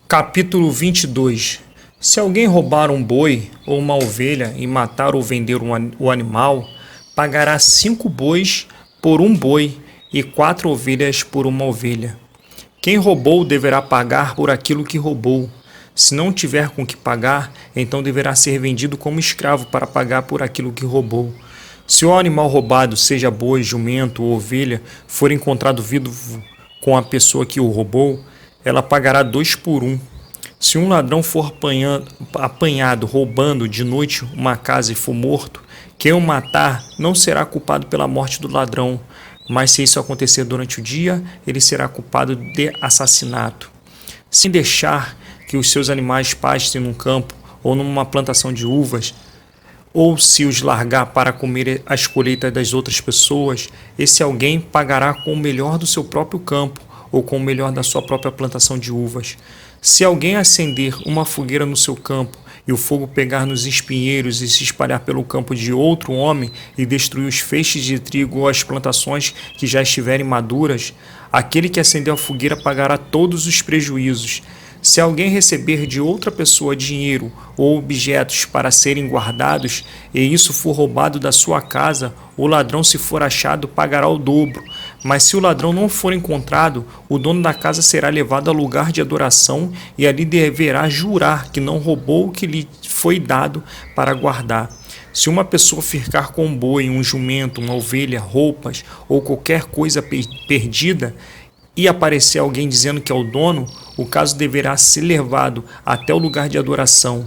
Capítulo 22. Se alguém roubar um boi ou uma ovelha e matar ou vender o animal, pagará 5 bois por um boi e 4 ovelhas por uma ovelha. Quem roubou deverá pagar por aquilo que roubou. Se não tiver com que pagar, então deverá ser vendido como escravo para pagar por aquilo que roubou. Se o animal roubado, seja boi, jumento ou ovelha, for encontrado vivo com a pessoa que o roubou, ela pagará 2 por 1. Se um ladrão for apanhado roubando de noite uma casa e for morto, quem o matar não será culpado pela morte do ladrão, mas se isso acontecer durante o dia, ele será culpado de assassinato. Sem deixar que os seus animais pastem num campo ou numa plantação de uvas, ou se os largar para comer as colheitas das outras pessoas, esse alguém pagará com o melhor do seu próprio campo ou com o melhor da sua própria plantação de uvas. Se alguém acender uma fogueira no seu campo e o fogo pegar nos espinheiros e se espalhar pelo campo de outro homem e destruir os feixes de trigo ou as plantações que já estiverem maduras, aquele que acendeu a fogueira pagará todos os prejuízos. Se alguém receber de outra pessoa dinheiro ou objetos para serem guardados, e isso for roubado da sua casa, o ladrão, se for achado, pagará o dobro. Mas se o ladrão não for encontrado, o dono da casa será levado ao lugar de adoração e ali deverá jurar que não roubou o que lhe foi dado para guardar. Se uma pessoa ficar com um boi, um jumento, uma ovelha, roupas ou qualquer coisa perdida, e aparecer alguém dizendo que é o dono, o caso deverá ser levado até o lugar de adoração.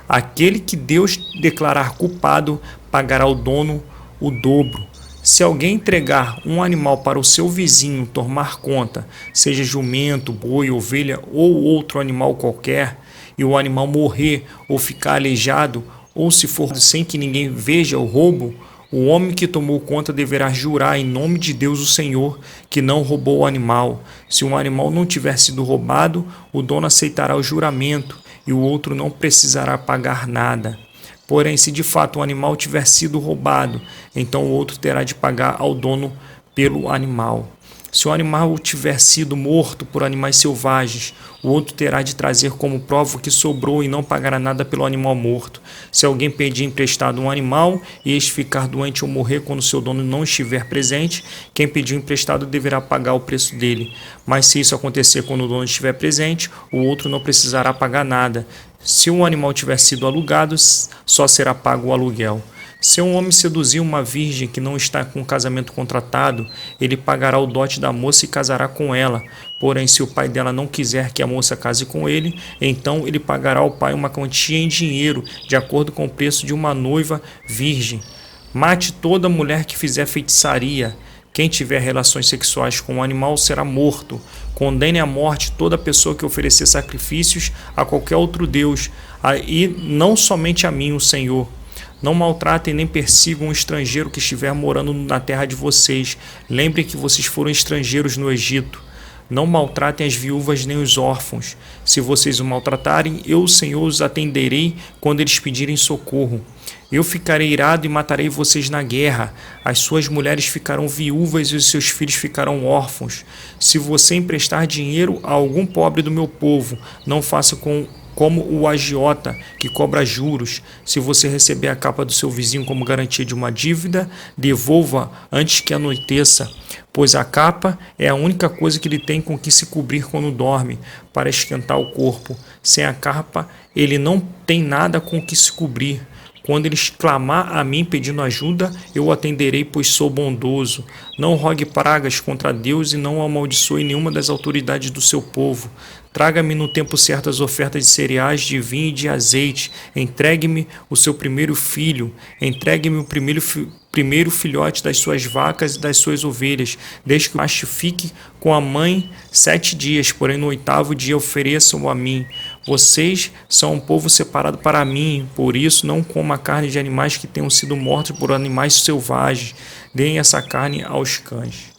Aquele que Deus declarar culpado pagará ao dono o dobro. Se alguém entregar um animal para o seu vizinho tomar conta, seja jumento, boi, ovelha ou outro animal qualquer, e o animal morrer ou ficar aleijado, ou se for sem que ninguém veja o roubo, o homem que tomou conta deverá jurar em nome de Deus o Senhor que não roubou o animal. Se um animal não tiver sido roubado, o dono aceitará o juramento e o outro não precisará pagar nada. Porém, se de fato o animal tiver sido roubado, então o outro terá de pagar ao dono pelo animal. Se o animal tiver sido morto por animais selvagens, o outro terá de trazer como prova o que sobrou e não pagará nada pelo animal morto. Se alguém pedir emprestado um animal e este ficar doente ou morrer quando seu dono não estiver presente, quem pediu emprestado deverá pagar o preço dele. Mas se isso acontecer quando o dono estiver presente, o outro não precisará pagar nada. Se o animal tiver sido alugado, só será pago o aluguel. Se um homem seduzir uma virgem que não está com casamento contratado, ele pagará o dote da moça e casará com ela. Porém, se o pai dela não quiser que a moça case com ele, então ele pagará ao pai uma quantia em dinheiro, de acordo com o preço de uma noiva virgem. Mate toda mulher que fizer feitiçaria. Quem tiver relações sexuais com um animal será morto. Condene à morte toda pessoa que oferecer sacrifícios a qualquer outro Deus, e não somente a mim, o Senhor. Não maltratem nem persigam um estrangeiro que estiver morando na terra de vocês. Lembrem que vocês foram estrangeiros no Egito. Não maltratem as viúvas nem os órfãos. Se vocês o maltratarem, eu, o Senhor, os atenderei quando eles pedirem socorro. Eu ficarei irado e matarei vocês na guerra. As suas mulheres ficarão viúvas e os seus filhos ficarão órfãos. Se você emprestar dinheiro a algum pobre do meu povo, não faça como o agiota, que cobra juros. Se você receber a capa do seu vizinho como garantia de uma dívida, devolva antes que anoiteça, pois a capa é a única coisa que ele tem com que se cobrir quando dorme, para esquentar o corpo. Sem a capa, ele não tem nada com que se cobrir. Quando ele clamar a mim pedindo ajuda, eu o atenderei, pois sou bondoso. Não rogue pragas contra Deus e não amaldiçoe nenhuma das autoridades do seu povo. Traga-me no tempo certo as ofertas de cereais, de vinho e de azeite. Entregue-me o seu primeiro filho. Entregue-me o primeiro filhote das suas vacas e das suas ovelhas. Desde que o macho fique com a mãe 7 dias, porém no 8º dia ofereçam-o a mim. Vocês são um povo separado para mim, por isso não coma a carne de animais que tenham sido mortos por animais selvagens. Deem essa carne aos cães.